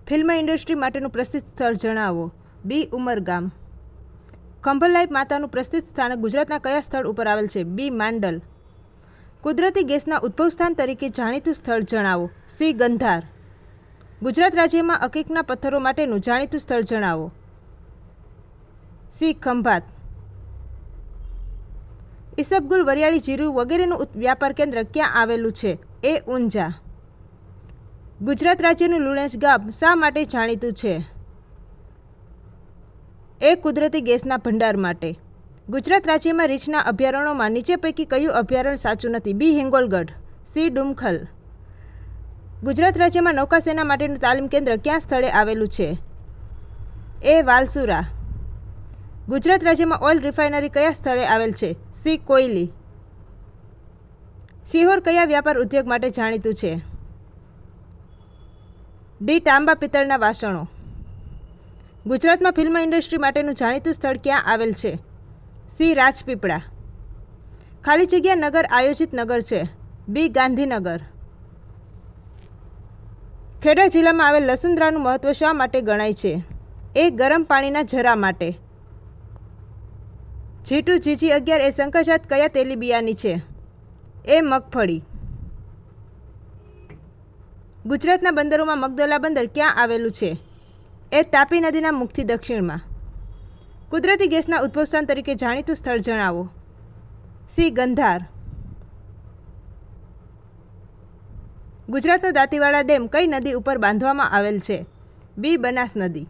Film industry માટેનું પ્રસિદ્ધ સ્થળ જણાવો. બી. ઉમરગામ. ખંભલાઈ માતાનું પ્રસિદ્ધ સ્થાનક ગુજરાતના કયા સ્થળ ઉપર આવેલ છે? બી. માંડલ. કુદરતી ગેસના ઉદ્ભવસ્થાન તરીકે જાણીતું સ્થળ જણાવો. સી. ગંધાર. ગુજરાત રાજ્યમાં અકીકના પથ્થરો માટેનું જાણીતું સ્થળ જણાવો. સી. ખંભાત. ઈસબગુલ, વરિયાળી, જીરું વગેરેનું વ્યાપાર કેન્દ્ર ક્યાં આવેલું છે? એ. ઊંઝા. ગુજરાત રાજ્યનું લુણેજ ગામ શા માટે જાણીતું છે? એ. કુદરતી ગેસના ભંડાર માટે. ગુજરાત રાજ્યમાં રીંછના અભયારણ્યોમાં નીચે પૈકી કયું અભયારણ્ય સાચું નથી? બી. હિંગોલગઢ. સી. ડુમખલ. ગુજરાત રાજ્યમાં નૌકાસેના માટેનું તાલીમ કેન્દ્ર ક્યાં સ્થળે આવેલું છે? એ. વાલસુરા. ગુજરાત રાજ્યમાં ઓઇલ રિફાઇનરી કયા સ્થળે આવેલ છે? સી. કોયલી. સિહોર કયા વ્યાપાર ઉદ્યોગ માટે જાણીતું છે? ડી. તાંબા પિત્તળના વાસણો. ગુજરાતમાં ફિલ્મ ઇન્ડસ્ટ્રી માટેનું જાણીતું સ્થળ ક્યાં આવેલ છે? સી. રાજપીપળા. ખાલી જગ્યા નગર આયોજિત નગર છે? બી. ગાંધીનગર. ખેડા જિલ્લામાં આવેલ લસુંદરાનું મહત્વ શા માટે ગણાય છે? એ. ગરમ પાણીના ઝરા માટે. G2 GG11 એ સંકરજાત કયા તેલીબિયાની છે? એ. મગફળી. ગુજરાતના બંદરોમાં મગદલા બંદર ક્યાં આવેલું છે? એ. તાપી નદીના મુખથી દક્ષિણમાં. કુદરતી ગેસના ઉદ્ભવસ્થાન તરીકે જાણીતું સ્થળ જણાવો. સી. ગંધાર. ગુજરાતનો દાંતીવાડા ડેમ કઈ નદી ઉપર બાંધવામાં આવેલ છે? બી. બનાસ નદી.